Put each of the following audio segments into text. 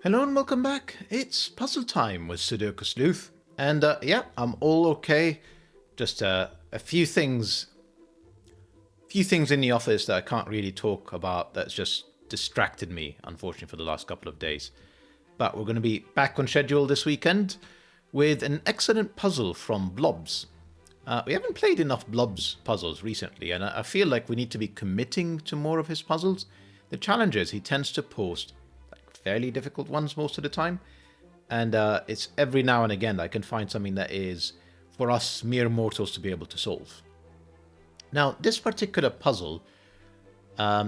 Hello and welcome back. It's puzzle time with Sudoku Sleuth. And yeah, I'm all okay. Just a few things in the office that I can't really talk about that's just distracted me, unfortunately, for the last couple of days. But we're going to be back on schedule this weekend with an excellent puzzle from Blobz. We haven't played enough Blobz puzzles recently, and I feel like we need to be committing to more of his puzzles. The challenge is he tends to post fairly difficult ones most of the time, and it's every now and again I can find something that is for us mere mortals to be able to solve. Now, this particular puzzle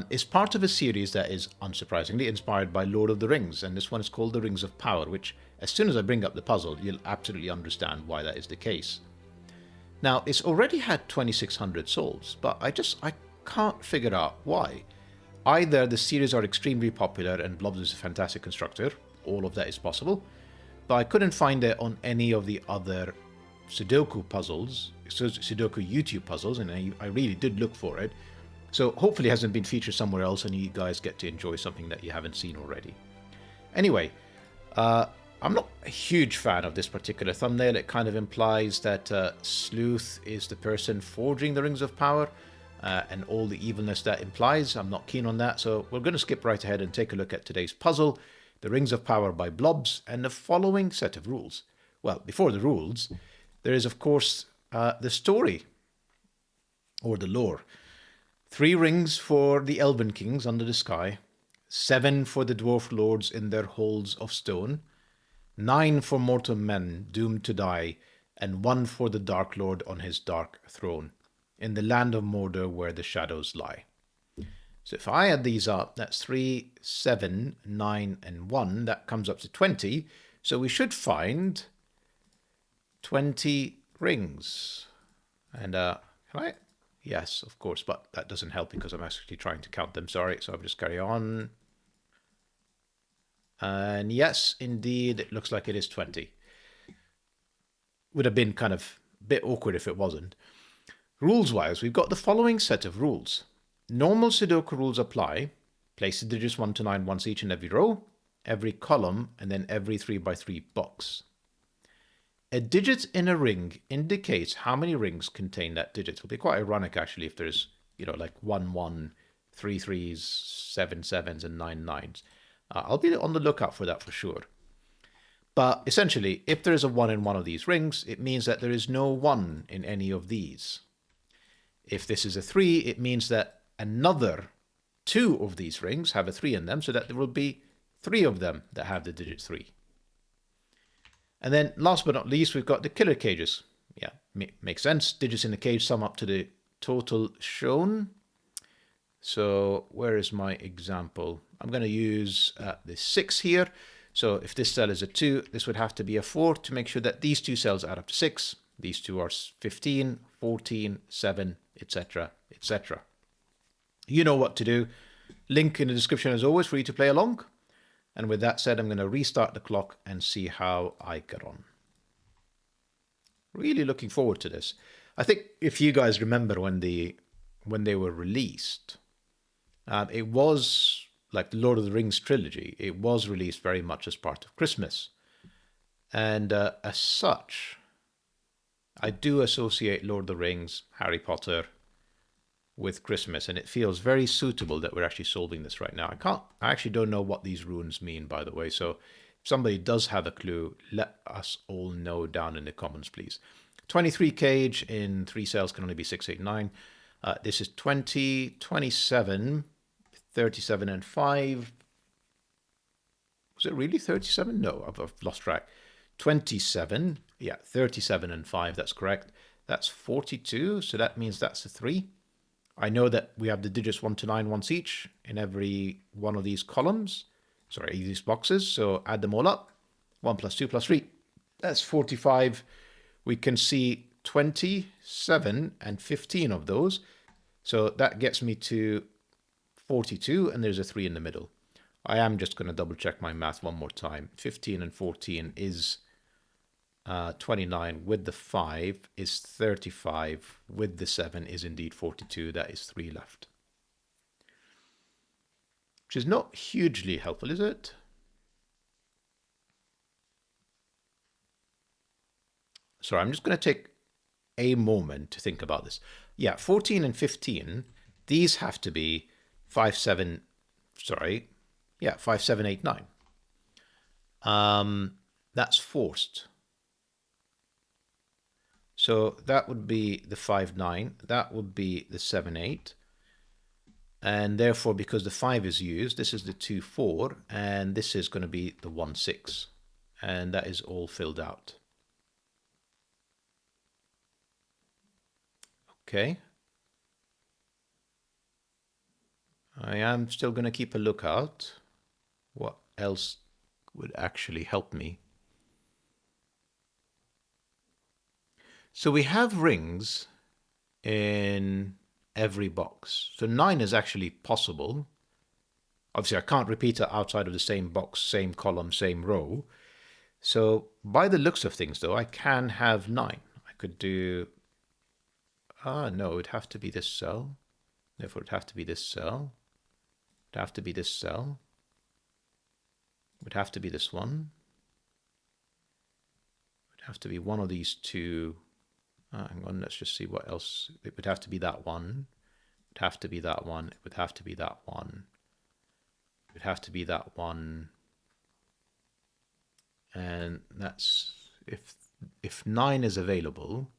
is part of a series that is unsurprisingly inspired by Lord of the Rings, and this one is called the Rings of Power, which as soon as I bring up the puzzle, you'll absolutely understand why that is the case. Now, it's already had 2600 solves, but I can't figure out why. Either the series are extremely popular and Blobz is a fantastic constructor, all of that is possible, but I couldn't find it on any of the other Sudoku puzzles, Sudoku YouTube puzzles, and I really did look for it. So hopefully it hasn't been featured somewhere else and you guys get to enjoy something that you haven't seen already. Anyway, I'm not a huge fan of this particular thumbnail. It kind of implies that Sleuth is the person forging the Rings of Power, and all the evilness that implies. I'm not keen on that, so we're going to skip right ahead and take a look at today's puzzle, The Rings of Power by Blobz, and the following set of rules. Well, before the rules, there is, of course, the story, or the lore. 3 rings for the Elven-kings under the sky, 7 for the Dwarf-lords in their halls of stone, 9 for mortal men doomed to die, and 1 for the Dark Lord on his dark throne, in the Land of Mordor where the shadows lie. So if I add these up, that's 3, 7, 9, and 1. That comes up to 20. So we should find 20 rings. And can I? Yes, of course, but that doesn't help because I'm actually trying to count them. Sorry, so I'll just carry on. And yes, indeed, it looks like it is 20. Would have been kind of a bit awkward if it wasn't. Rules-wise, we've got the following set of rules. Normal Sudoku rules apply. Place the digits 1 to 9 once each in every row, every column, and then every 3x3 box. A digit in a ring indicates how many rings contain that digit. It'll be quite ironic, actually, if there's, like 1, 1, 3 3s, 7 7s, and 9 9s. I'll be on the lookout for that for sure. But essentially, if there is a 1 in one of these rings, it means that there is no 1 in any of these. If this is a 3, it means that another 2 of these rings have a 3 in them, so that there will be 3 of them that have the digit 3. And then last but not least, we've got the killer cages. Yeah, makes sense. Digits in the cage sum up to the total shown. So where is my example? I'm going to use the 6 here. So if this cell is a 2, this would have to be a 4 to make sure that these 2 cells add up to 6. These 2 are 15, 14, 7, etc., etc. You know what to do. Link in the description as always for you to play along. And with that said, I'm going to restart the clock and see how I get on. Really looking forward to this. I think if you guys remember when they were released, it was like the Lord of the Rings trilogy. It was released very much as part of Christmas. And as such, I do associate Lord of the Rings, Harry Potter with Christmas, and it feels very suitable that we're actually solving this right now. I actually don't know what these runes mean, by the way, so if somebody does have a clue, let us all know down in the comments, please. 23 cage in 3 cells can only be 6, 8, 9. This is 20, 27, 37, and 5. Was it really 37? No, I've lost track. 27, yeah, 37 and 5, that's correct. That's 42, so that means that's a 3. I know that we have the digits 1 to 9 once each in every one of these columns. Sorry, these boxes. So add them all up. 1 plus 2 plus 3. That's 45. We can see 27 and 15 of those. So that gets me to 42, and there's a 3 in the middle. I am just going to double check my math one more time. 15 and 14 is 29, with the 5 is 35, with the 7 is indeed 42. That is 3 left. Which is not hugely helpful, is it? sorry, I'm just going to take a moment to think about this. Yeah, 14 and 15, these have to be 5, 7, sorry. Yeah, 5, 7, 8, 9. That's forced. So that would be the 5, 9. That would be the 7, 8. And therefore, because the 5 is used, this is the 2, 4. And this is going to be the 1, 6. And that is all filled out. Okay. I am still going to keep a lookout. What else would actually help me? So we have rings in every box. So 9 is actually possible. Obviously, I can't repeat it outside of the same box, same column, same row. So by the looks of things, though, I can have 9. I could do... no, it would have to be this cell. Therefore, it would have to be this cell. It would have to be this cell. It would have to be this one. It would have to be one of these two. Hang on, let's just see what else. It would have to be that one. It would have to be that one. It would have to be that one. It would have to be that one. And that's if 9 is available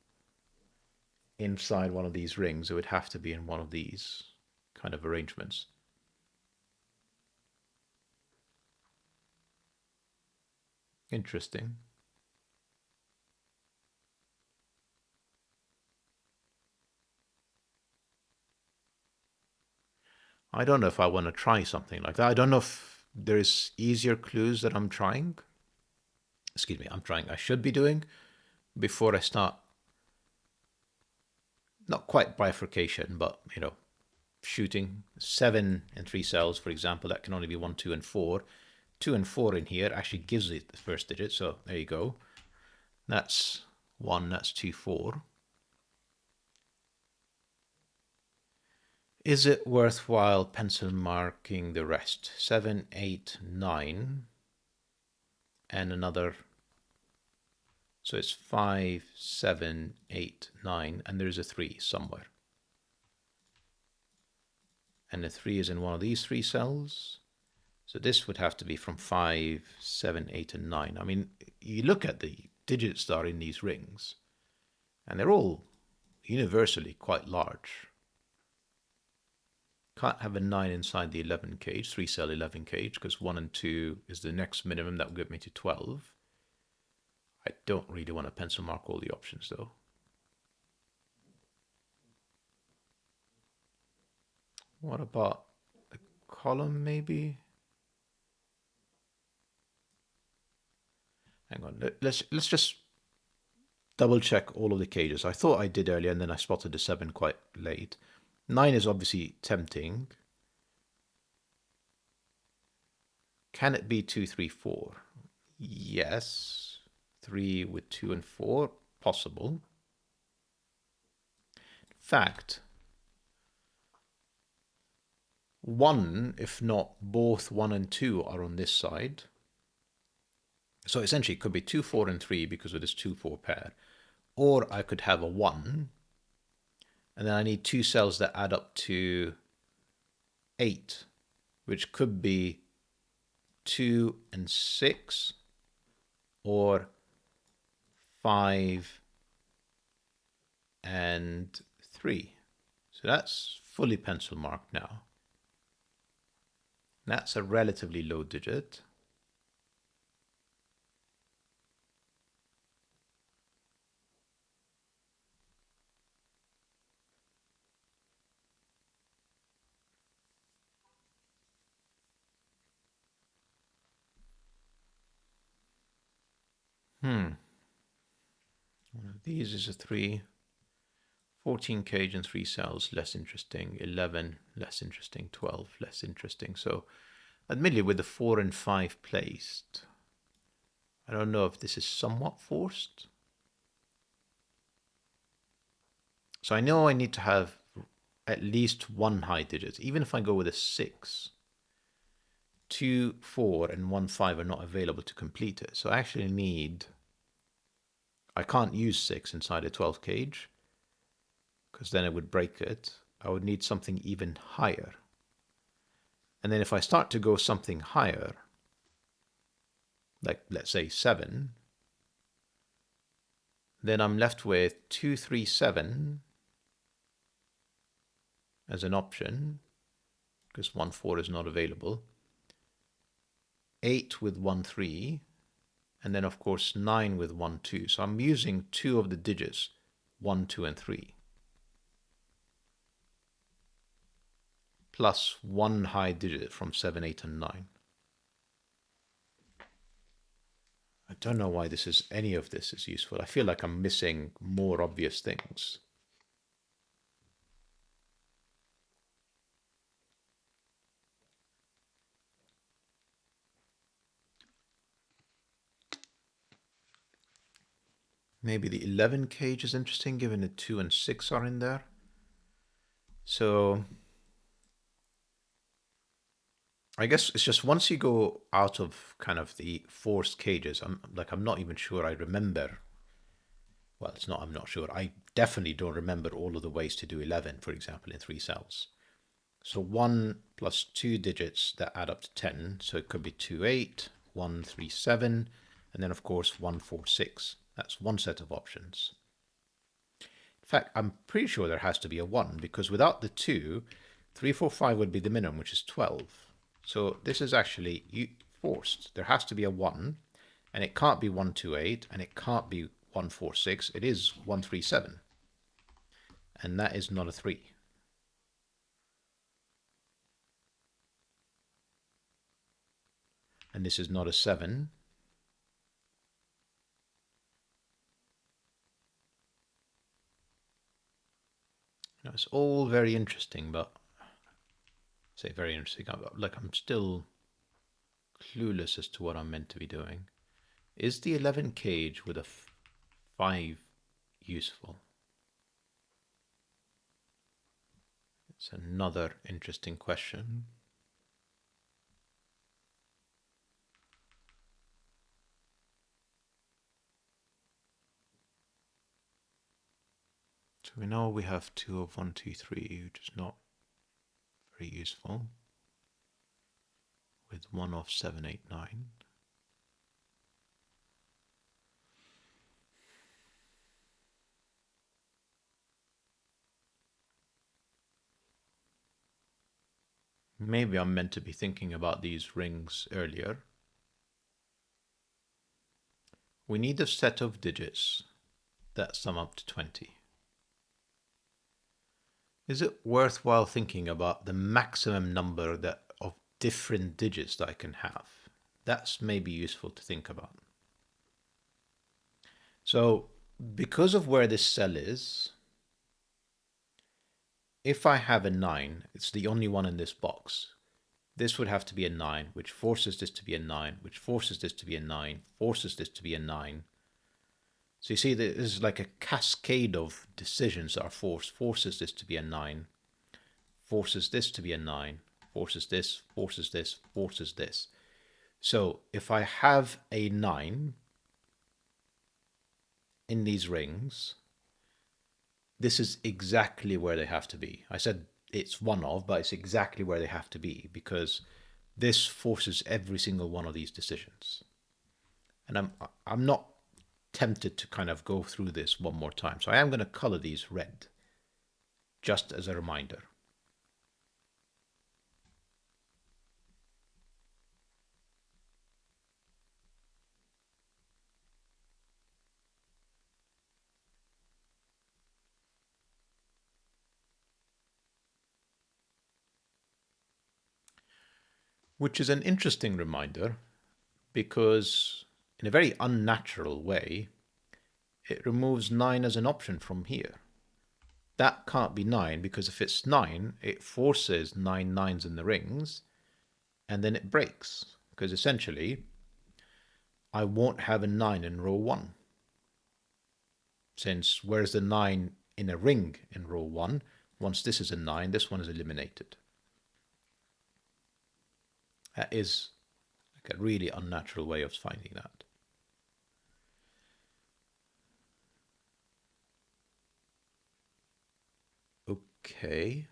inside one of these rings, it would have to be in one of these kind of arrangements. Interesting. I don't know if I want to try something like that. I don't know if there's easier clues that I'm trying. Excuse me, I should be doing before I start. Not quite bifurcation, but, shooting 7 and 3 cells, for example, that can only be 1, 2, and 4. 2 and 4 in here actually gives it the first digit, so there you go. That's 1, that's 2, 4. Is it worthwhile pencil marking the rest? 7, 8, 9, and another. So it's 5, 7, 8, 9, and there's a 3 somewhere. And the 3 is in one of these 3 cells. So this would have to be from 5, 7, 8, and 9. I mean, you look at the digits that are in these rings, and they're all universally quite large. Can't have a 9 inside the 11 cage, 3 cell 11 cage, because 1 and 2 is the next minimum. That will get me to 12. I don't really want to pencil mark all the options, though. What about the column, maybe? Hang on, let's just double check all of the cages. I thought I did earlier, and then I spotted the 7 quite late. 9 is obviously tempting. Can it be 2, 3, 4? Yes. 3 with 2 and 4, possible. In fact, 1, if not both 1 and 2 are on this side. So essentially it could be 2, 4, and 3 because of this 2, 4 pair. Or I could have a 1, and then I need 2 cells that add up to 8, which could be 2 and 6, or 5 and 3. So that's fully pencil marked now. That's a relatively low digit. One of these is a 3. 14 cage and 3 cells, less interesting. 11, less interesting. 12, less interesting. So admittedly, with the 4 and 5 placed, I don't know if this is somewhat forced. So I know I need to have at least one high digit, even if I go with a 6. 2, 4, and 1, 5 are not available to complete it. So I actually need I can't use 6 inside a 12 cage because then it would break it. I would need something even higher. And then if I start to go something higher, like let's say 7, then I'm left with 2, 3, 7 as an option because 1, 4 is not available. 8 with 1, 3, and then of course 9 with 1, 2. So I'm using 2 of the digits, 1, 2, and 3. Plus 1 high digit from 7, 8, and 9. I don't know why any of this is useful. I feel like I'm missing more obvious things. Maybe the 11 cage is interesting given the 2 and 6 are in there. So I guess it's just once you go out of kind of the forced cages, I'm not even sure I remember. Well, I'm not sure. I definitely don't remember all of the ways to do 11, for example, in 3 cells. So 1 plus 2 digits that add up to 10. So it could be 2, 8, 1, 3, 7, and then of course 1, 4, 6. That's one set of options. In fact, I'm pretty sure there has to be a 1 because without the 2, 3, 4, 5 would be the minimum, which is 12. So this is actually forced. There has to be a 1, and it can't be 1, 2, 8, and it can't be 1, 4, 6. It is 1, 3, 7. And that is not a 3. And this is not a 7. You know, it's all very interesting, but say very interesting. I'm still clueless as to what I'm meant to be doing. Is the 11 cage with a 5 useful? It's another interesting question. So we know we have 2 of 1, 2, 3, which is not very useful. With 1 of 7, 8, 9. Maybe I'm meant to be thinking about these rings earlier. We need a set of digits that sum up to 20. Is it worthwhile thinking about the maximum number of different digits that I can have? That's maybe useful to think about. So because of where this cell is, if I have a 9, it's the only one in this box. This would have to be a 9, which forces this to be a 9, which forces this to be a 9, forces this to be a 9. So you see, this is like a cascade of decisions that are forces this to be a 9, forces this to be a 9, forces this, forces this, forces this. So if I have a 9 in these rings, this is exactly where they have to be. I said it's one of, but it's exactly where they have to be because this forces every single one of these decisions. And I'm not tempted to kind of go through this one more time. So I am going to color these red, just as a reminder. Which is an interesting reminder because in a very unnatural way, it removes 9 as an option from here. That can't be 9 because if it's 9, it forces 9 nines in the rings and then it breaks because essentially I won't have a 9 in row 1. Since where's the 9 in a ring in row 1? Once this is a 9, this one is eliminated. That is like a really unnatural way of finding that. Okay.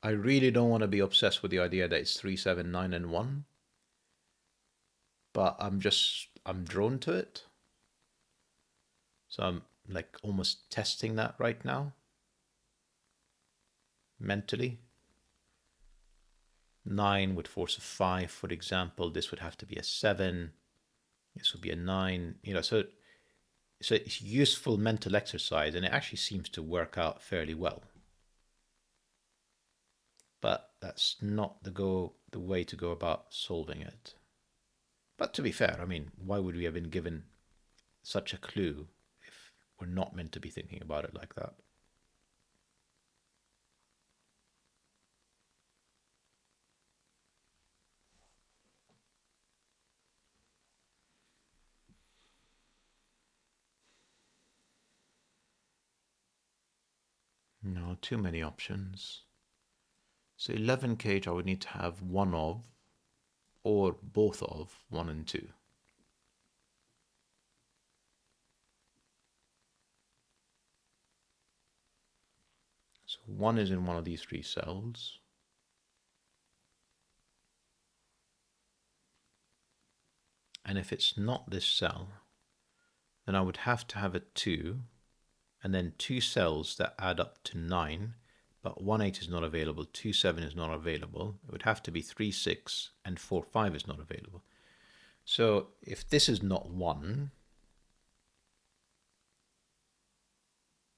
I really don't want to be obsessed with the idea that it's 3, 7, 9, and 1. But I'm drawn to it. So I'm like almost testing that right now. Mentally. 9 would force a 5, for example. This would have to be a 7. This would be a 9. So it's useful mental exercise, and it actually seems to work out fairly well. But that's not the way to go about solving it. But to be fair, I mean, why would we have been given such a clue if we're not meant to be thinking about it like that? No, too many options. So 11 cage, I would need to have one of or both of 1 and 2. So 1 is in one of these 3 cells. And if it's not this cell, then I would have to have a 2, and then 2 cells that add up to 9, but 1, 8 is not available, 2, 7 is not available. It would have to be 3, 6, and 4, 5 is not available. So if this is not 1,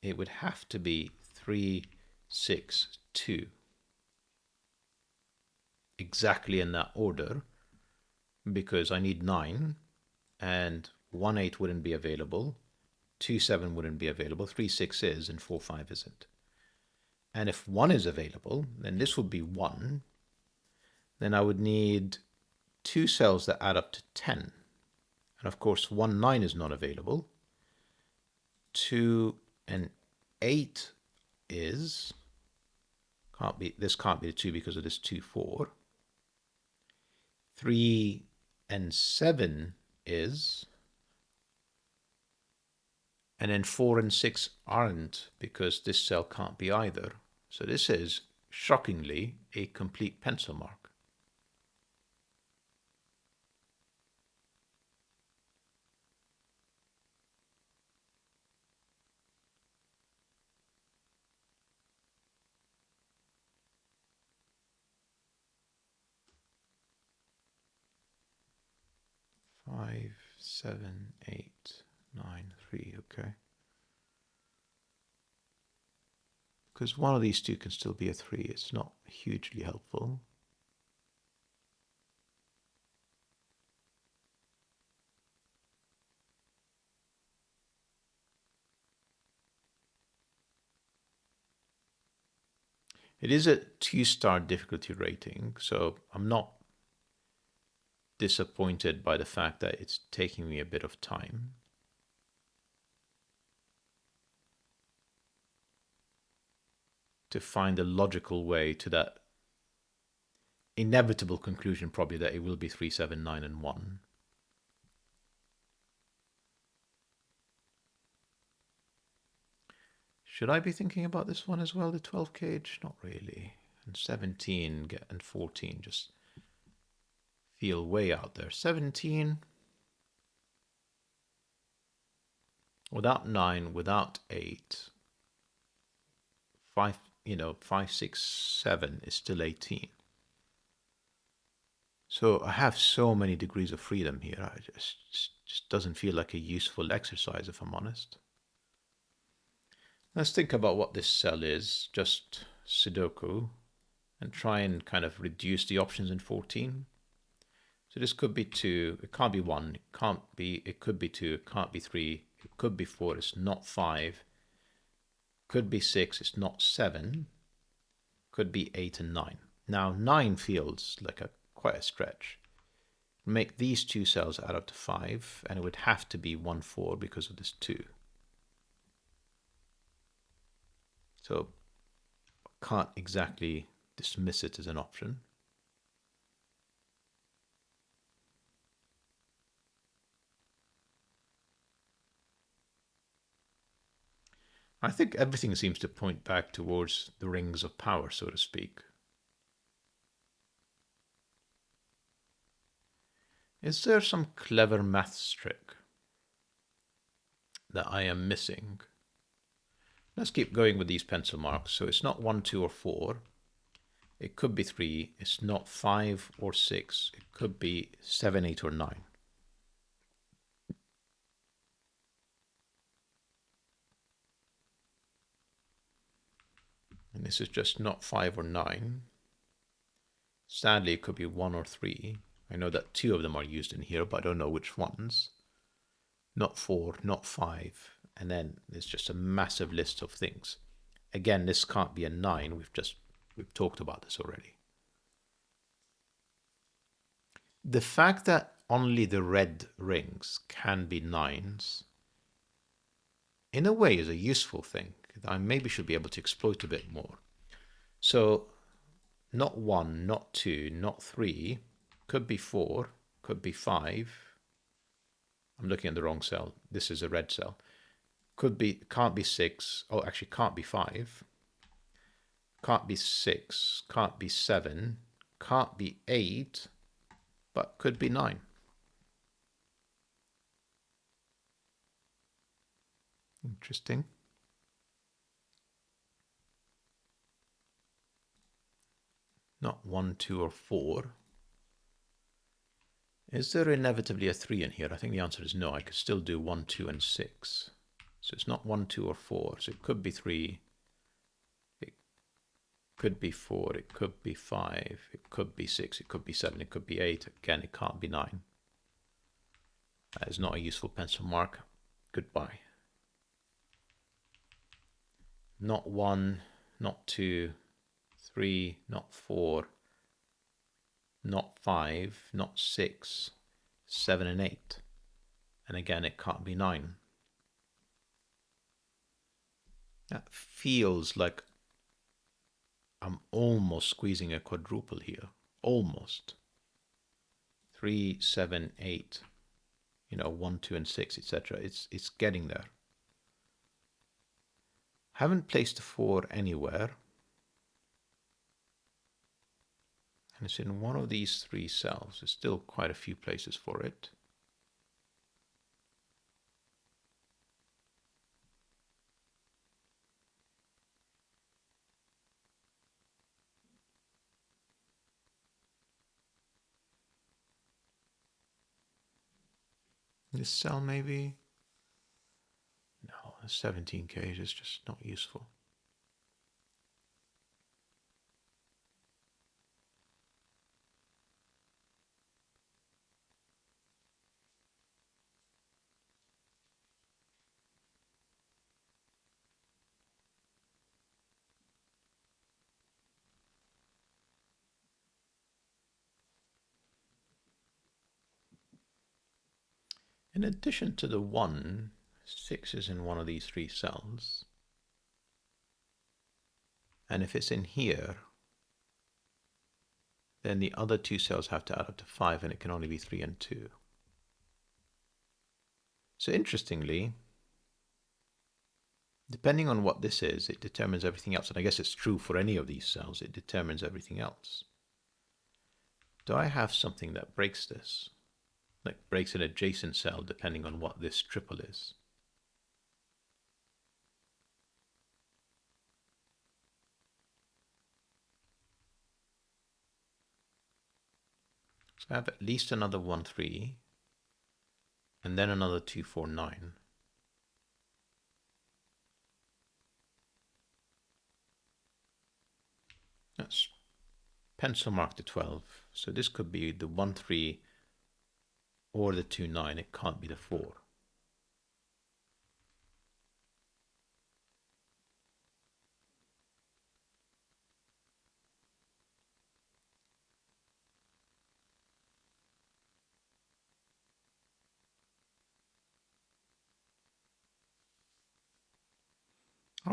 it would have to be 3, 6, 2. Exactly in that order, because I need 9, and 1, 8 wouldn't be available, 2, 7 wouldn't be available, 3, 6 is, and 4, 5 isn't. And if 1 is available, then this would be 1. Then I would need 2 cells that add up to 10. And of course, 1, 9 is not available. 2 and 8 is, this can't be the 2 because of this 2, 4. 3 and 7 is, and then 4 and 6 aren't because this cell can't be either. So this is, shockingly, a complete pencil mark. Five, 7, 8, 9, 3, okay. Because one of these 2 can still be a 3. It's not hugely helpful. It is a 2-star difficulty rating, so I'm not disappointed by the fact that it's taking me a bit of time. To find a logical way to that inevitable conclusion, probably that it will be 3, 7, 9, and 1. Should I be thinking about this one as well, the 12 cage? Not really. And 17 and 14 just feel way out there. 17 without 9, without 8. 5, 5, 6, 7 is still 18. So I have so many degrees of freedom here. It just doesn't feel like a useful exercise, if I'm honest. Let's think about what this cell is, just Sudoku, and try and kind of reduce the options in 14. So this could be 2, it can't be 1, it could be 2, it can't be 3, it could be 4, it's not 5, could be 6, it's not 7, could be 8 and 9. Now 9 feels like quite a stretch. Make these 2 cells add up to 5, and it would have to be 1, 4 because of this 2. So can't exactly dismiss it as an option. I think everything seems to point back towards the rings of power, so to speak. Is there some clever maths trick that I am missing? Let's keep going with these pencil marks. So it's not 1, 2, or 4. It could be 3. It's not 5 or 6. It could be 7, 8, or 9. And this is just not 5 or 9. Sadly, it could be 1 or 3. I know that 2 of them are used in here, but I don't know which ones. Not 4, not 5. And then there's just a massive list of things. Again, this can't be a 9. We've talked about this already. The fact that only the red rings can be 9s, in a way, is a useful thing that I maybe should be able to exploit a bit more. So not 1, not 2, not 3, could be 4, could be 5. I'm looking at the wrong cell. This is a red cell. Can't be 6. Oh, actually can't be 5. Can't be 6. Can't be 7. Can't be 8. But could be 9. Interesting. Not 1, 2, or 4. Is there inevitably a 3 in here? I think the answer is no. I could still do 1, 2, and 6. So it's not 1, 2, or 4. So it could be 3. It could be 4. It could be 5. It could be 6. It could be 7. It could be 8. Again, it can't be 9. That is not a useful pencil mark. Goodbye. Not 1, not 2, 3, not 4, not 5, not 6, 7, and 8. And again, it can't be 9. That feels like I'm almost squeezing a quadruple here. Almost. 3, 7, 8. 1, 2, and 6, etc. It's getting there. Haven't placed a 4 anywhere. And it's in one of these 3 cells. There's still quite a few places for it. This cell maybe? No, the 17K is just not useful. In addition to the 1, 6 is in one of these 3 cells. And if it's in here, then the other 2 cells have to add up to 5, and it can only be 3 and 2. So interestingly, depending on what this is, it determines everything else. And I guess it's true for any of these cells. It determines everything else. Do I have something that breaks this? Like breaks an adjacent cell depending on what this triple is? So I have at least another 1, 3, and then another 2, 4, 9. That's pencil mark to 12. So this could be the 1, 3 or the 2, 9. It can't be the 4.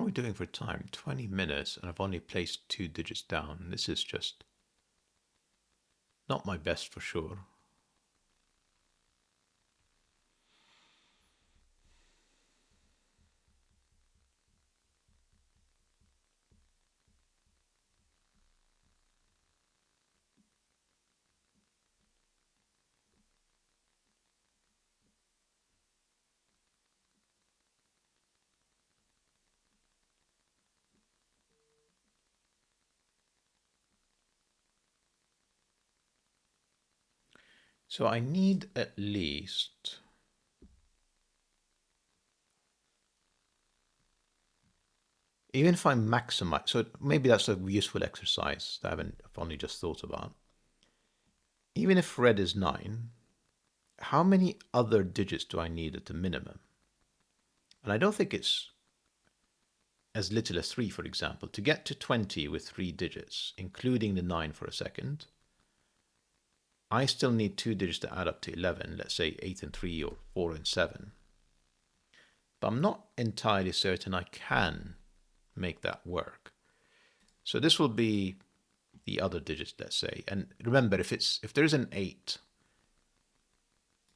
are we doing for time? 20 minutes, and I've only placed 2 digits down. This is just not my best for sure. So I need at least, even if I maximize, so maybe that's a useful exercise that I've only just thought about. Even if red is 9, how many other digits do I need at the minimum? And I don't think it's as little as 3, for example. To get to 20 with 3 digits, including the 9 for a second, I still need 2 digits to add up to 11, let's say 8 and 3 or 4 and 7. But I'm not entirely certain I can make that work. So this will be the other digits, let's say. And remember, if there's an 8,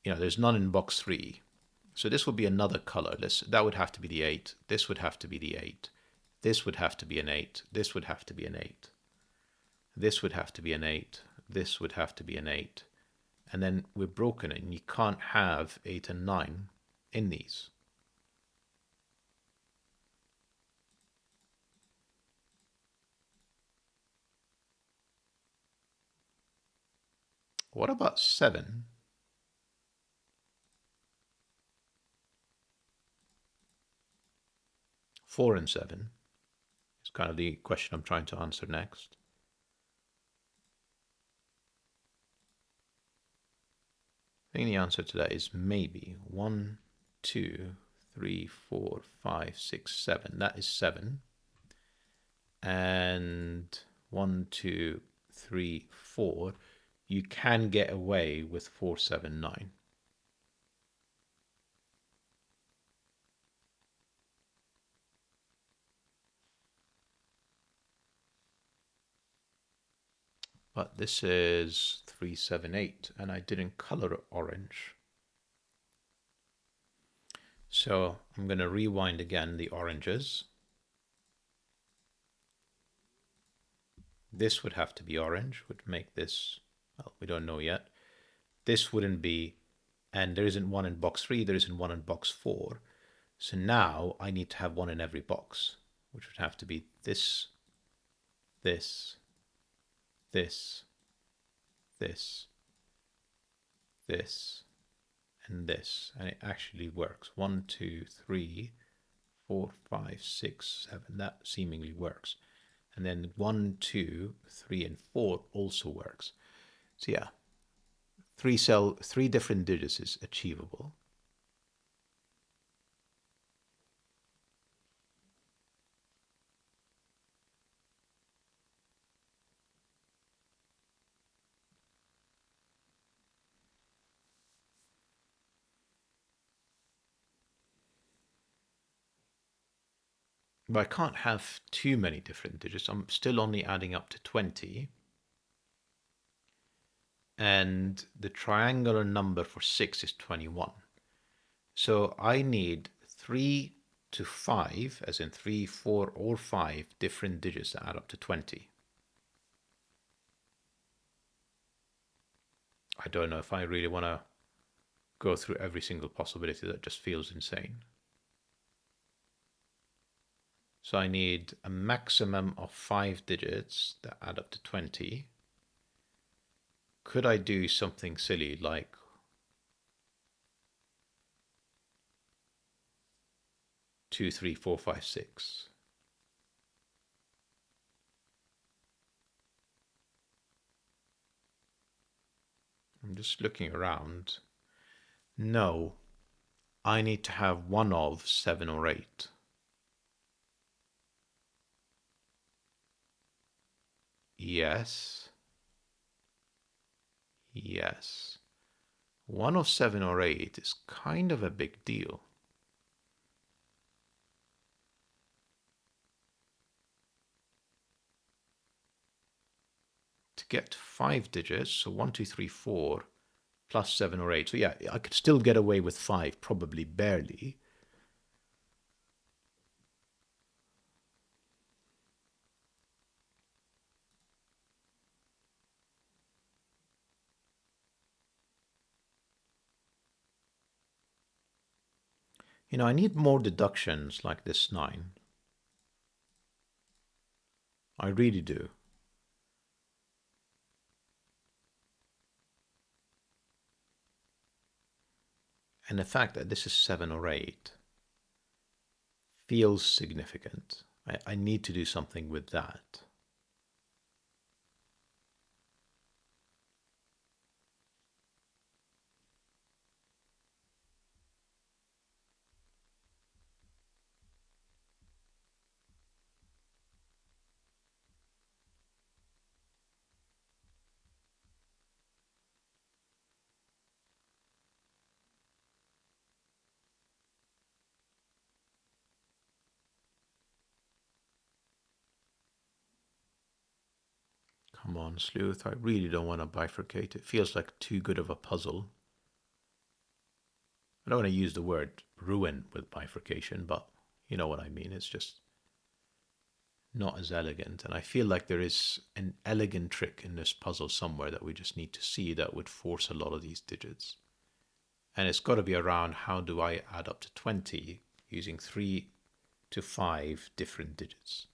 there's none in box 3. So this will be another color. That would have to be the 8. This would have to be the 8. This would have to be an 8. This would have to be an 8. This would have to be an 8. This would have to be an 8. And then we're broken, and you can't have 8 and 9 in these. What about 7? Four and 7 is kind of the question I'm trying to answer next. I think the answer to that is maybe 1, 2, 3, 4, 5, 6, 7. That is 7. And 1, 2, 3, 4. You can get away with 4, 7, 9. But this is 3, 7, 8, and I didn't color it orange. So I'm going to rewind again the oranges. This would have to be orange, would make this, well, we don't know yet. This wouldn't be, and there isn't one in box 3, there isn't one in box 4. So now I need to have one in every box, which would have to be this, this, this, this, this, and this. And it actually works. 1, 2, 3, 4, 5, 6, 7. That seemingly works. And then 1, 2, 3, and 4 also works. So yeah, 3 different digits is achievable. But I can't have too many different digits. I'm still only adding up to 20. And the triangular number for 6 is 21. So I need 3 to 5, as in 3, 4, or 5 different digits to add up to 20. I don't know if I really want to go through every single possibility. That just feels insane. So I need a maximum of 5 digits that add up to 20. Could I do something silly like 2, 3, 4, 5, 6? I'm just looking around. No, I need to have one of 7 or 8. Yes. Yes. One of 7 or 8 is kind of a big deal. get 5 digits. So 1, 2, 3, 4 plus 7 or 8. So yeah, I could still get away with 5, probably barely. You know, I need more deductions like this 9. I really do. And the fact that this is 7 or 8 feels significant. I need to do something with that. Come on, Sleuth. I really don't want to bifurcate. It feels like too good of a puzzle. I don't want to use the word ruin with bifurcation, but you know what I mean. It's just not as elegant. And I feel like there is an elegant trick in this puzzle somewhere that we just need to see that would force a lot of these digits. And it's got to be around how do I add up to 20 using 3 to 5 different digits.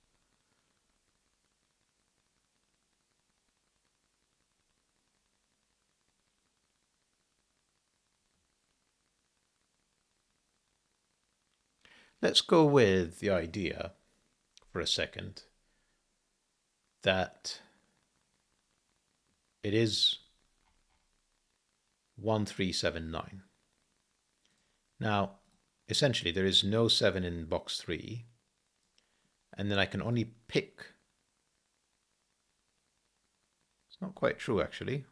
Let's go with the idea for a second that it is 1379. Now, essentially, there is no 7 in box 3, and then I can only pick. It's not quite true, actually. I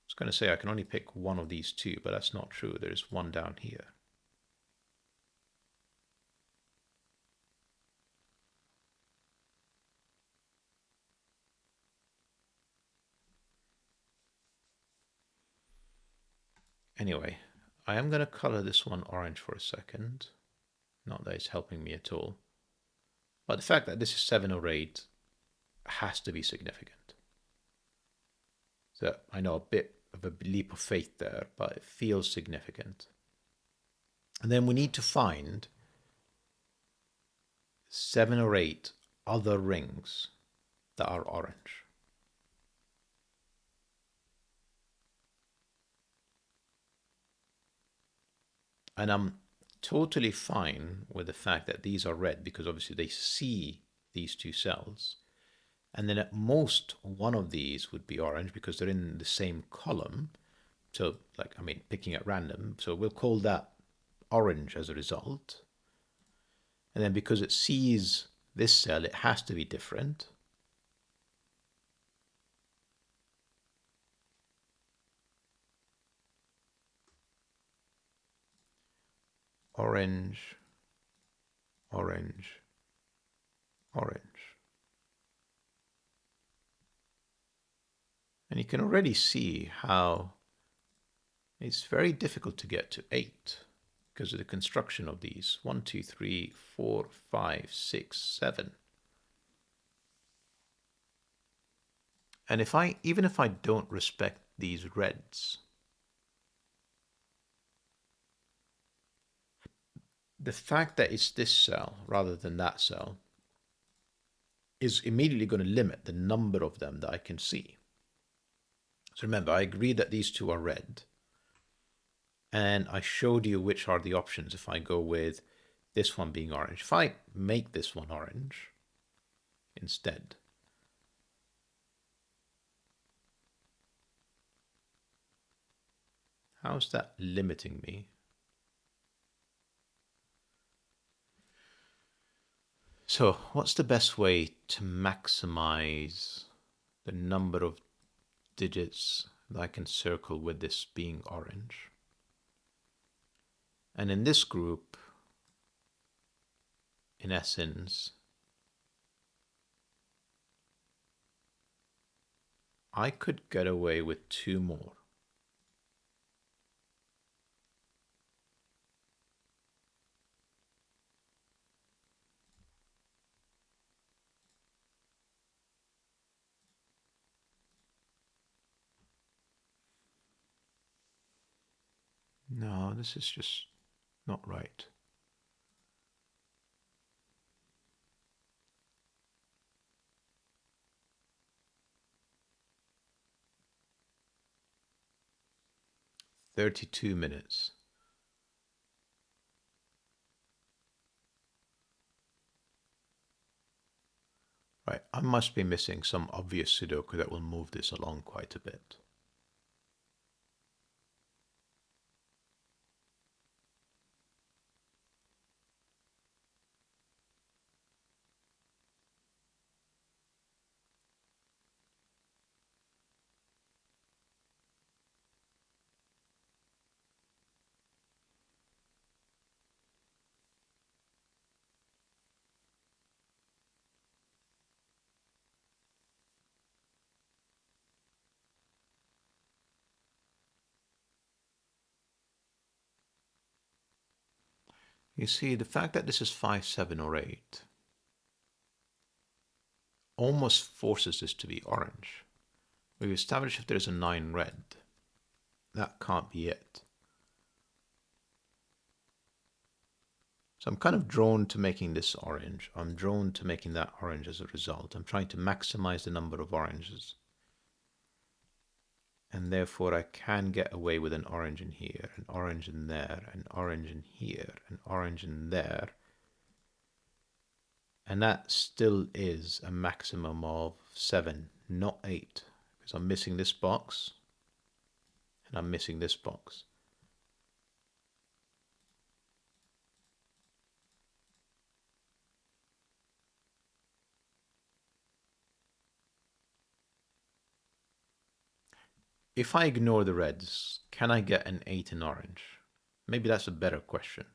was going to say I can only pick one of these two, but that's not true. There's one down here. Anyway, I am going to color this one orange for a second. Not that it's helping me at all. But the fact that this is 7 or 8 has to be significant. So I know a bit of a leap of faith there, but it feels significant. And then we need to find 7 or 8 other rings that are orange. And I'm totally fine with the fact that these are red because obviously they see these two cells. And then at most one of these would be orange because they're in the same column. So like, I mean, picking at random. So we'll call that orange as a result. And then because it sees this cell, it has to be different. Orange, orange, orange. And you can already see how it's very difficult to get to 8 because of the construction of these. 1, 2, 3, 4, 5, 6, 7. And even if I don't respect these reds, the fact that it's this cell rather than that cell is immediately going to limit the number of them that I can see. So remember, I agreed that these two are red. And I showed you which are the options if I go with this one being orange. If I make this one orange instead, how's that limiting me? So what's the best way to maximize the number of digits that I can circle with this being orange? And in this group, in essence, I could get away with 2 more. No, this is just not right. "32 minutes. Right, I must be missing some obvious Sudoku that will move this along quite a bit. You see, the fact that this is 5, 7, or 8 almost forces this to be orange. We've established if there's a 9 red. That can't be it. So I'm kind of drawn to making this orange. I'm drawn to making that orange as a result. I'm trying to maximize the number of oranges. And therefore I can get away with an orange in here, an orange in there, an orange in here, an orange in there. And that still is a maximum of 7, not 8. Because I'm missing this box, and I'm missing this box. If I ignore the reds, can I get an 8 in orange? Maybe that's a better question.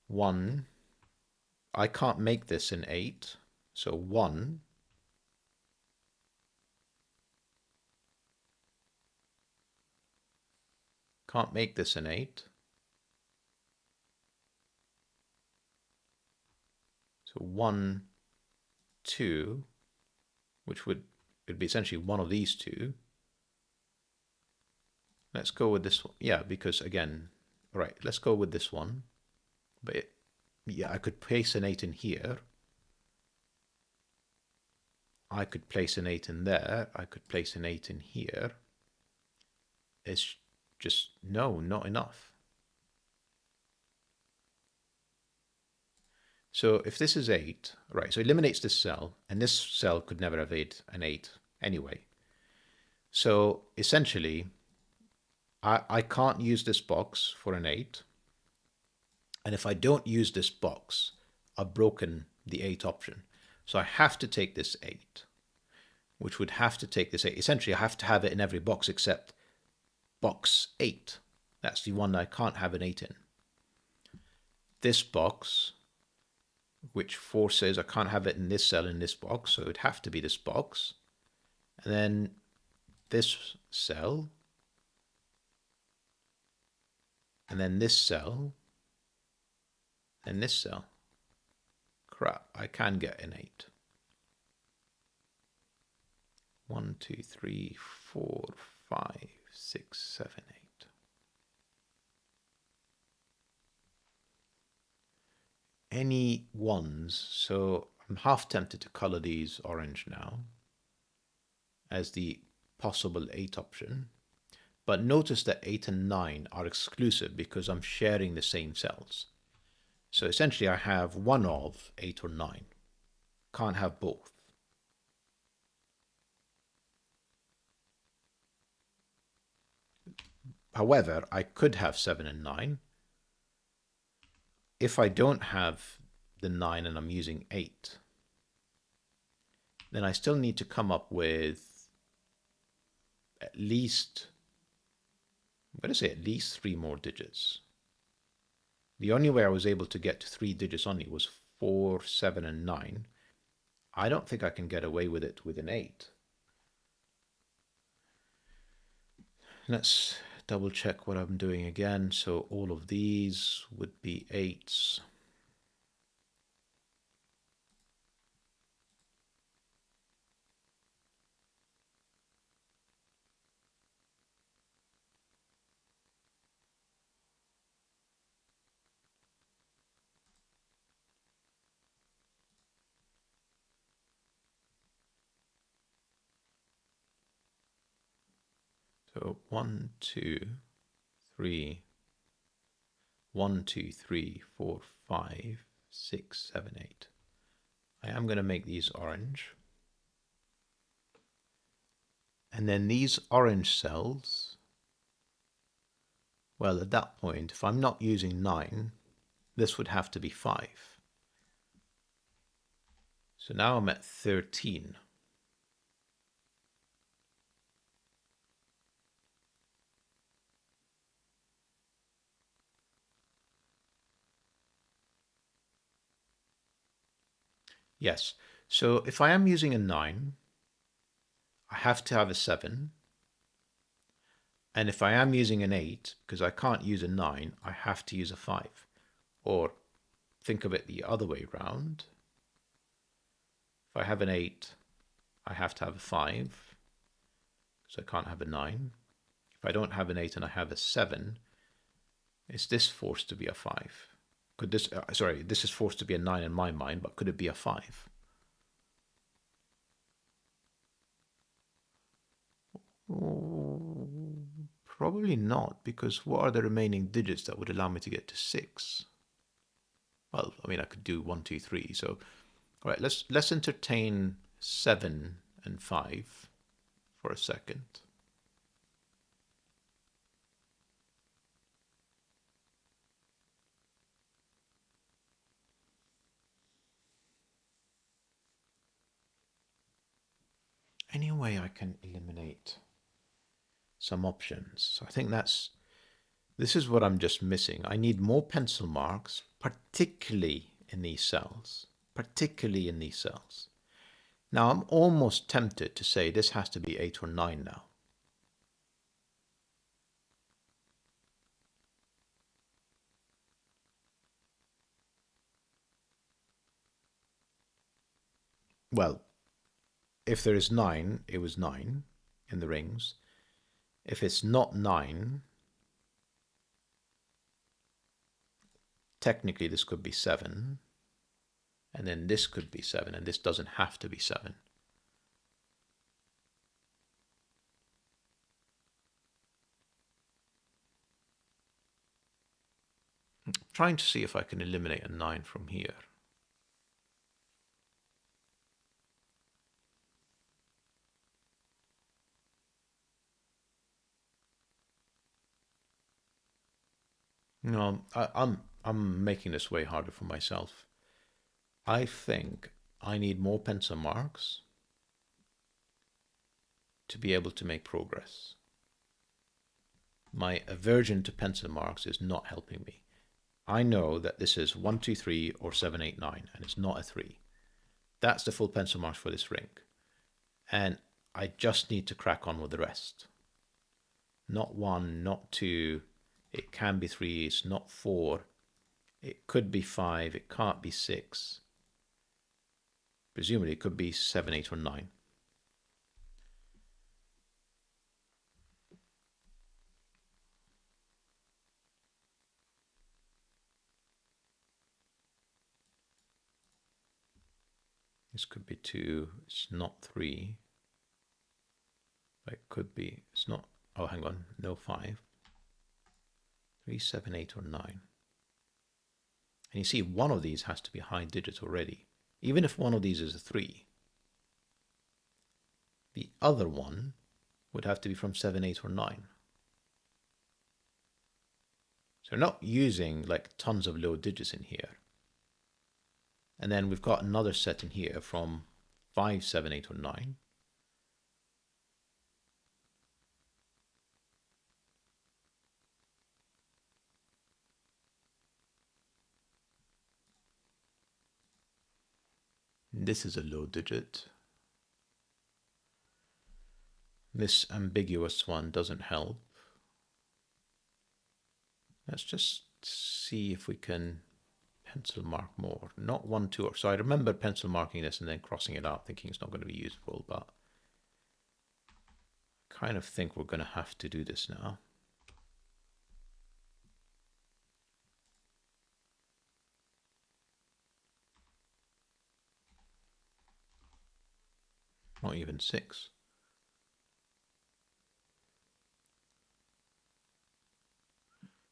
1, I can't make this an 8, so 1. Can't make this an 8. So 1, 2, which would be essentially one of these two. Let's go with this one. Yeah, because again, right, let's go with this one. But yeah, I could place an 8 in here. I could place an 8 in there. I could place an 8 in here. It's just, no, not enough. So if this is 8, right, so it eliminates this cell, and this cell could never have an 8 anyway. So essentially, I can't use this box for an 8. And if I don't use this box, I've broken the 8 option. So I have to take this 8, which would have to take this 8. Essentially, I have to have it in every box except box 8. That's the one that I can't have an 8 in. This box, which forces I can't have it in this cell in this box, so it would have to be this box. And then this cell, and then this cell, and this cell. Crap, I can get an 8. 1, 2, 3, 4, 5, 6, 7, 8. Any ones, so I'm half tempted to color these orange now as the possible 8 option. But notice that 8 and 9 are exclusive because I'm sharing the same cells. So essentially I have one of 8 or 9. Can't have both. However, I could have 7 and 9. If I don't have the 9 and I'm using 8, then I still need to come up with at least, I'm going to say at least 3 more digits. The only way I was able to get to 3 digits only was 4, 7, and 9. I don't think I can get away with it with an 8. Let's double check what I'm doing again. So all of these would be 8s. So 1, 2, 3, 1, 2, 3, 4, 5, 6, 7, 8. I am going to make these orange. And then these orange cells, well, at that point, if I'm not using 9, this would have to be 5. So now I'm at 13. Yes. So if I am using a 9, I have to have a 7. And if I am using an 8, because I can't use a 9, I have to use a 5. Or think of it the other way round. If I have an 8, I have to have a 5, so I can't have a 9. If I don't have an 8 and I have a 7, is this forced to be a 5? Could this, sorry, this is forced to be a 9 in my mind, but could it be a 5? Oh, probably not, because what are the remaining digits that would allow me to get to 6? Well, I mean, I could do 1, 2, 3. So, all right, let's entertain 7 and 5 for a second. Any way I can eliminate some options? So I think this is what I'm just missing. I need more pencil marks, particularly in these cells. Particularly in these cells. Now I'm almost tempted to say this has to be 8 or 9 now. Well, if there is 9, it was 9 in the rings. If it's not 9, technically this could be 7. And then this could be 7, and this doesn't have to be 7. I'm trying to see if I can eliminate a 9 from here. No, I'm making this way harder for myself. I think I need more pencil marks to be able to make progress. My aversion to pencil marks is not helping me. I know that this is 1, 2, 3 or 7, 8, 9, and it's not a 3. That's the full pencil marks for this ring. And I just need to crack on with the rest. Not 1, not 2. It can be 3. It's not 4. It could be 5. It can't be 6. Presumably it could be 7, 8, or 9. This could be 2. It's not 3. It could be. It's not. Oh, hang on. No 5. 3, 7, 8, or 9. And you see, one of these has to be a high digit already. Even if one of these is a 3, the other one would have to be from 7, 8, or 9. So we're not using like tons of low digits in here. And then we've got another set in here from 5, 7, 8, or 9. This is a low digit. This ambiguous one doesn't help. Let's just see if we can pencil mark more. Not 1, 2. So I remember pencil marking this and then crossing it out, thinking it's not going to be useful, but I kind of think we're going to have to do this now. Not even 6.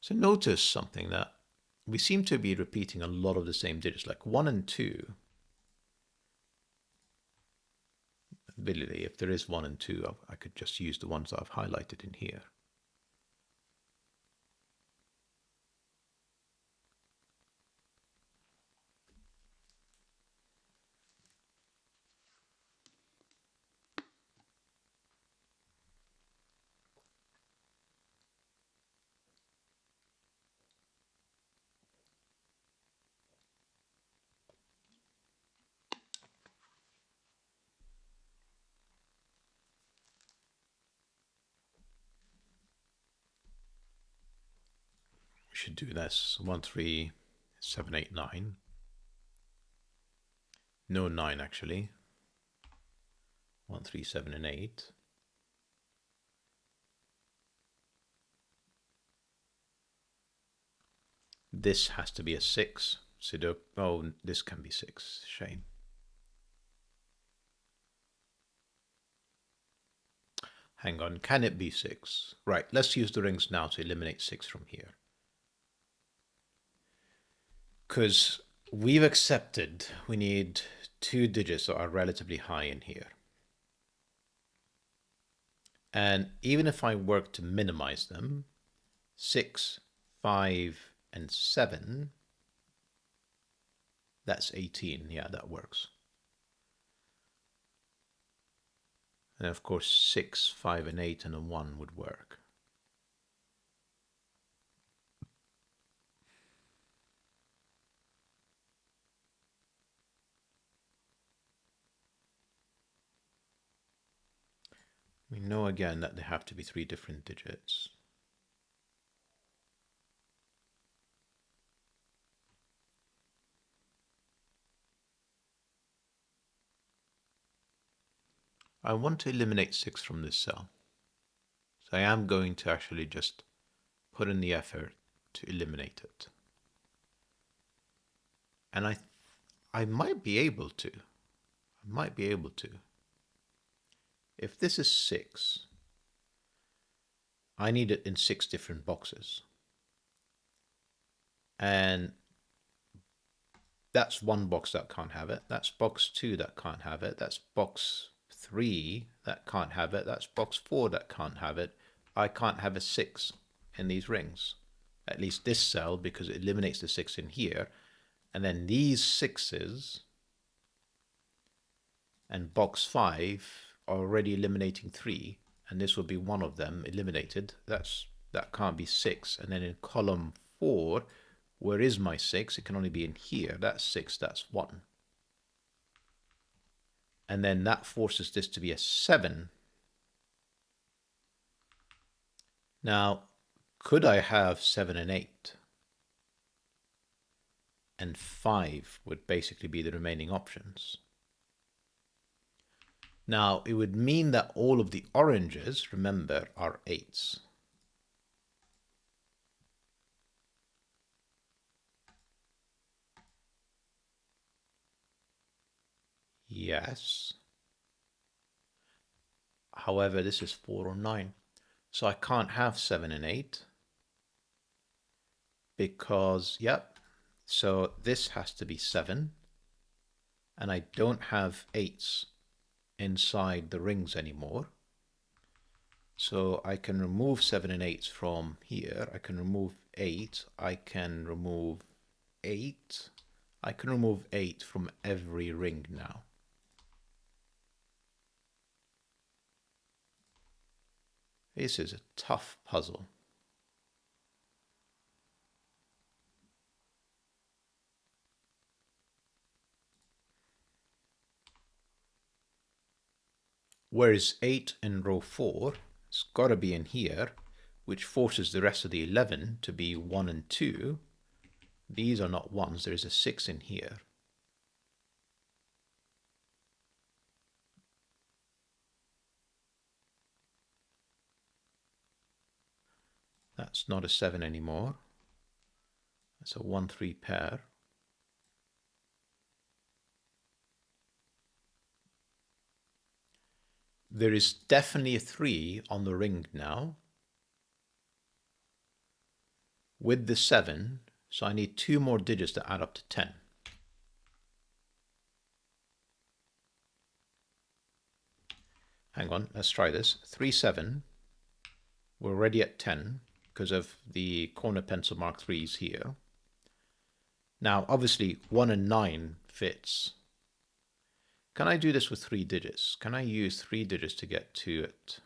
So notice something, that we seem to be repeating a lot of the same digits, like 1 and 2. Admittedly, if there is 1 and 2, I could just use the ones that I've highlighted in here. We should do this. 1, 3, 7, 8, 9. No 9 actually. 1, 3, 7, and 8. This has to be a 6. Sudoku. Oh, this can be 6. Shame. Hang on, can it be 6? Right, let's use the rings now to eliminate 6 from here. Because we've accepted we need 2 digits that are relatively high in here. And even if I work to minimize them, 6, 5, and 7, that's 18. Yeah, that works. And of course, 6, 5, and 8, and a 1 would work. We know again that they have to be 3 different digits. I want to eliminate 6 from this cell. So I am going to actually just put in the effort to eliminate it. And I might be able to. If this is 6, I need it in 6 different boxes. And that's one box that can't have it. That's box 2 that can't have it. That's box 3 that can't have it. That's box 4 that can't have it. I can't have a 6 in these rings. At least this cell, because it eliminates the 6 in here. And then these 6s and box 5 are already eliminating 3. And this will be one of them eliminated. That can't be 6. And then in column 4, where is my 6? It can only be in here. That's 6, that's 1. And then that forces this to be a 7. Now, could I have 7 and 8? And 5 would basically be the remaining options. Now, it would mean that all of the oranges, remember, are 8s. Yes. However, this is 4 or 9. So I can't have 7 and 8. Because, yep. So this has to be 7. And I don't have 8s inside the rings anymore. So I can remove 7 and 8s from here. I can remove 8. I can remove 8. I can remove 8 from every ring now. This is a tough puzzle. Where is 8 in row 4? It's got to be in here. which forces the rest of the 11 to be 1 and 2. These are not 1s, there is a 6 in here. That's not a 7 anymore. That's a 1-3 pair. There is definitely a 3 on the ring now with the 7, so I need 2 more digits to add up to 10. Hang on, let's try this. 3, 7. We're already at 10 because of the corner pencil mark 3s here. Now, obviously, 1 and 9 fits. Can I do this with 3 digits? Can I use 3 digits to get to it?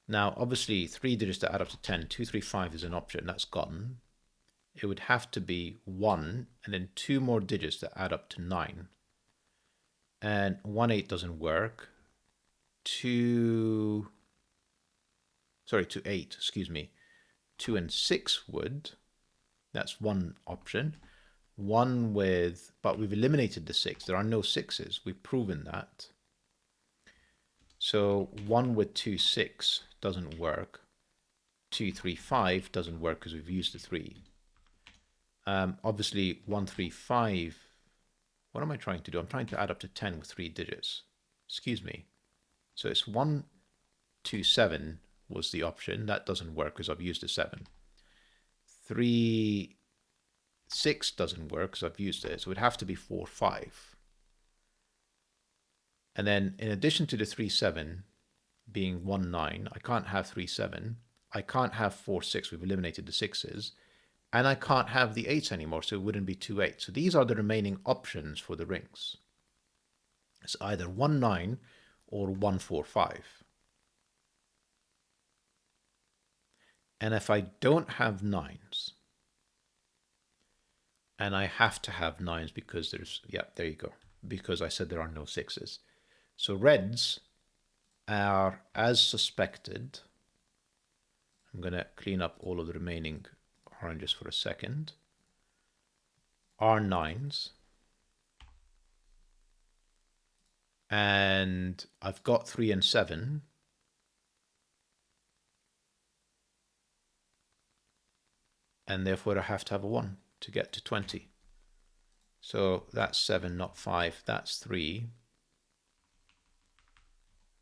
Now, obviously, 3 digits to add up to 10. 2, 3, 5 is an option. That's gone. It would have to be 1 and then 2 more digits to add up to 9. And 1, 8 doesn't work. 2, 8, excuse me. 2 and 6 would. That's one option. 1 with, but we've eliminated the 6. There are no 6s. We've proven that. So 1 with 2, 6 doesn't work. 2, 3, 5 doesn't work because we've used the 3. Obviously 1, 3, 5. What am I trying to do? I'm trying to add up to 10 with 3 digits. Excuse me. So it's 1, 2, 7 was the option. That doesn't work because I've used a 7. 3, 6 doesn't work because I've used it. So it would have to be 4, 5. And then in addition to the 3, 7 being 1, 9, I can't have 3, 7. I can't have 4, 6. We've eliminated the 6s. And I can't have the 8s anymore, so it wouldn't be 2, 8. So these are the remaining options for the rings. It's either 1, 9 or 1, 4, 5. And if I don't have 9s, and I have to have 9s because there's, yeah, there you go. Because I said there are no 6s. So reds are as suspected. I'm going to clean up all of the remaining oranges for a second. Are 9s. And I've got 3 and 7. And therefore I have to have a 1 to get to 20. So that's 7, not 5. That's 3.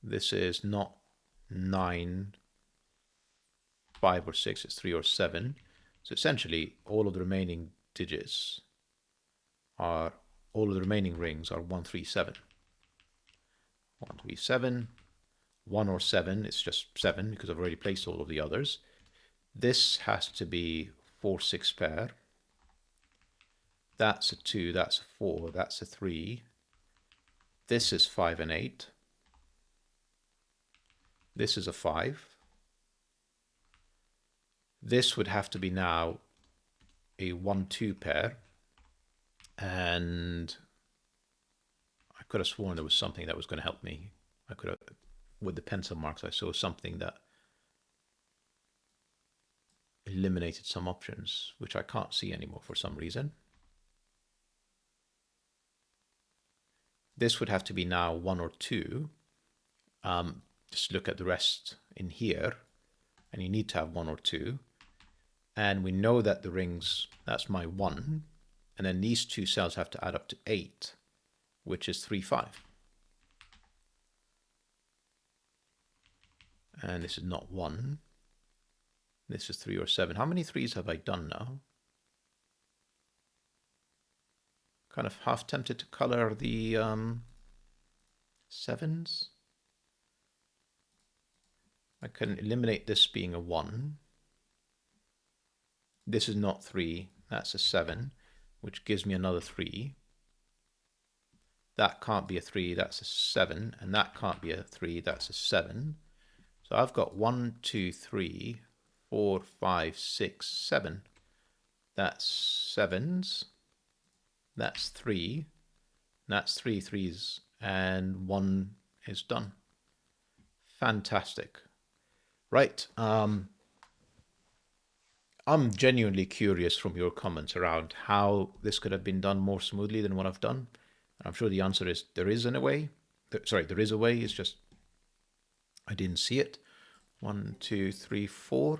This is not 9, 5 or 6. It's 3 or 7. So essentially all of the remaining digits are, all of the remaining rings are 1, 3, 7. 1, 3, 7. 1 or 7. It's just 7 because I've already placed all of the others. This has to be 4, 6 pair. That's a 2, that's a 4, that's a 3. This is 5 and 8. This is a 5. This would have to be now a 1, 2 pair. And I could have sworn there was something that was going to help me. I could have, with the pencil marks, I saw something that eliminated some options, which I can't see anymore for some reason. This would have to be now 1 or 2. Just look at the rest in here, and you need to have 1 or 2. And we know that the rings, that's my 1. And then these 2 cells have to add up to 8, which is 3, 5. And this is not 1. This is 3 or 7. How many 3s have I done now? Kind of half tempted to color the 7s. I can eliminate this being a 1. This is not 3. That's a 7, which gives me another 3. That can't be a 3. That's a 7. And that can't be a 3. That's a 7. So I've got 1, 2, 3, 4, 5, 6, 7. That's 7s. That's 3. That's 3 3s. And 1 is done. Fantastic. Right. I'm genuinely curious from your comments around how this could have been done more smoothly than what I've done. I'm sure the answer is there is in a way. Sorry, there is a way. It's just I didn't see it. 1, 2, 3, 4.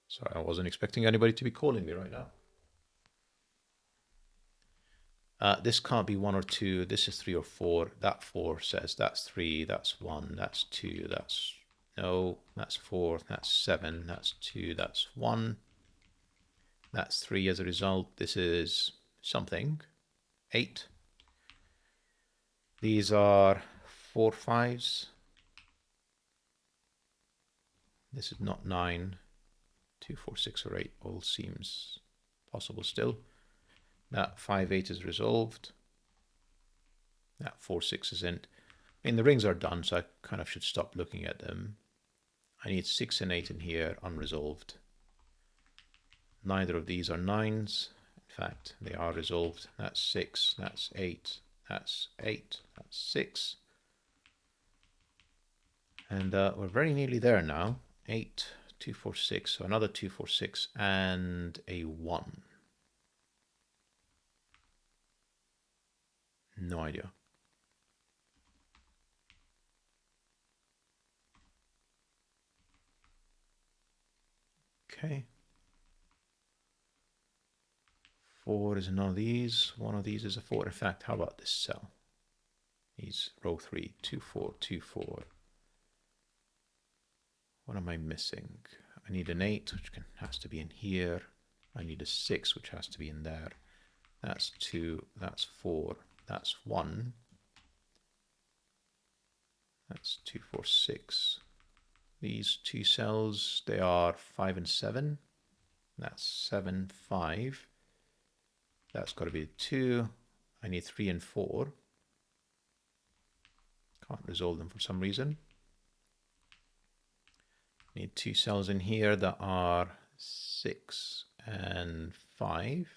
Sorry, I wasn't expecting anybody to be calling me right now. This can't be 1 or 2. This is 3 or 4. That 4 says that's 3. That's 1. That's 2. That's no. That's 4. That's 7. That's 2. That's 1. That's 3 as a result. This is something. 8. These are 4 5s. This is not 9. 2, 4, 6, or 8 all seems possible still. That 5 8 is resolved. That 4 6 isn't. I mean, the rings are done, so I kind of should stop looking at them. I need 6 and 8 in here, unresolved. Neither of these are 9s. In fact, they are resolved. That's 6, that's 8, that's 8, that's 6. And we're very nearly there now. 8, 2, 4, 6, so another 2, 4, 6, and a 1. No idea. Okay. 4 is none of these. One of these is a 4. In fact, how about this cell? He's row 3, 2, 4, 2, 4. What am I missing? I need an 8, which has to be in here. I need a 6, which has to be in there. That's 2, that's 4, that's 1. That's 2, 4, 6. These 2 cells, they are 5 and 7. That's 7, 5. That's got to be 2. I need 3 and 4. Can't resolve them for some reason. Need 2 cells in here that are 6 and 5.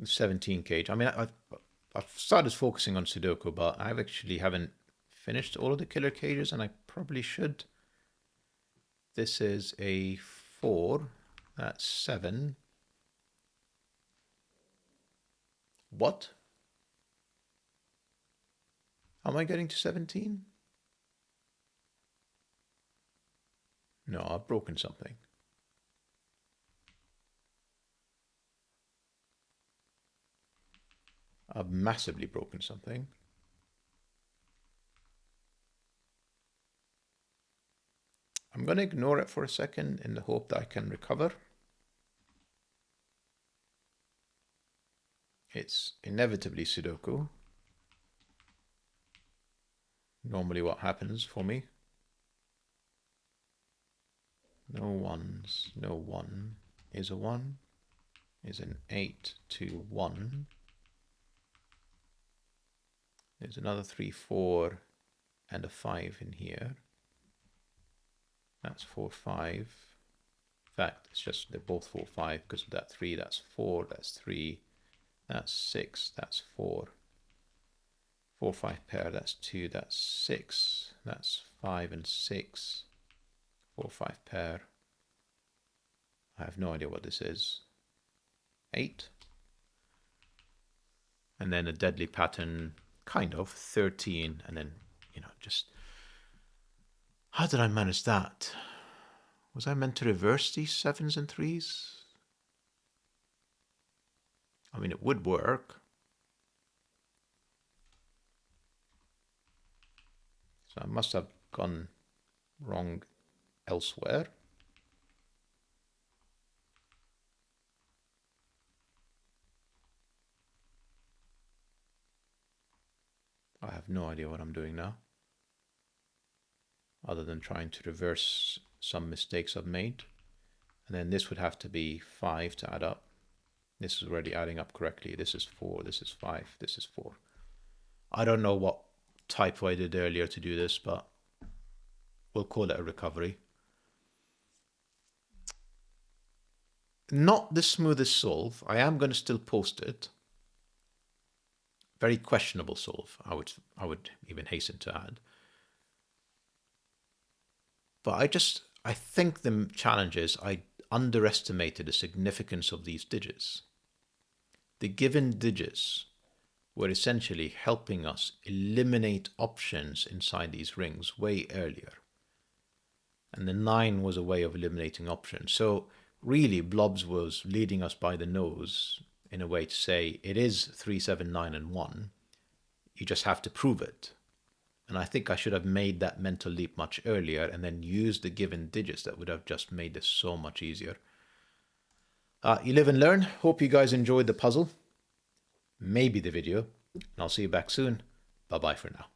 17 cage. I mean, I've started focusing on Sudoku, but I actually haven't finished all of the killer cages, and I probably should. This is a 4. That's 7. What? Am I getting to 17? No, I've broken something. I've massively broken something. I'm going to ignore it for a second in the hope that I can recover. It's inevitably Sudoku. Normally what happens for me. No 1s, no 1 is a 1, is an 8, 2, 1. There's another 3, 4, and a 5 in here. That's 4, 5. In fact, it's just they're both 4, 5 because of that 3. That's 4, that's 3, that's 6, that's 4. 4, 5 pair, that's 2, that's 6, that's 5 and 6. 4, 5 pair. I have no idea what this is. 8. And then a deadly pattern, kind of, 13. And then, just... How did I manage that? Was I meant to reverse these 7s and 3s? I mean, it would work. So I must have gone wrong elsewhere. I have no idea what I'm doing now, other than trying to reverse some mistakes I've made. And then this would have to be 5 to add up. This is already adding up correctly. This is 4, this is 5, this is 4. I don't know what typo I did earlier to do this, but we'll call it a recovery. Not the smoothest solve. I am going to still post it, Very questionable solve, I would even hasten to add. But I think the challenge is I underestimated the significance of these digits. The given digits were essentially helping us eliminate options inside these rings way earlier. And the 9 was a way of eliminating options. So really, Blobz was leading us by the nose in a way to say it is 3, 7, 9, and 1. You just have to prove it. And I think I should have made that mental leap much earlier and then used the given digits. That would have just made this so much easier. You live and learn. Hope you guys enjoyed the puzzle, maybe the video, and I'll see you back soon. Bye-bye for now.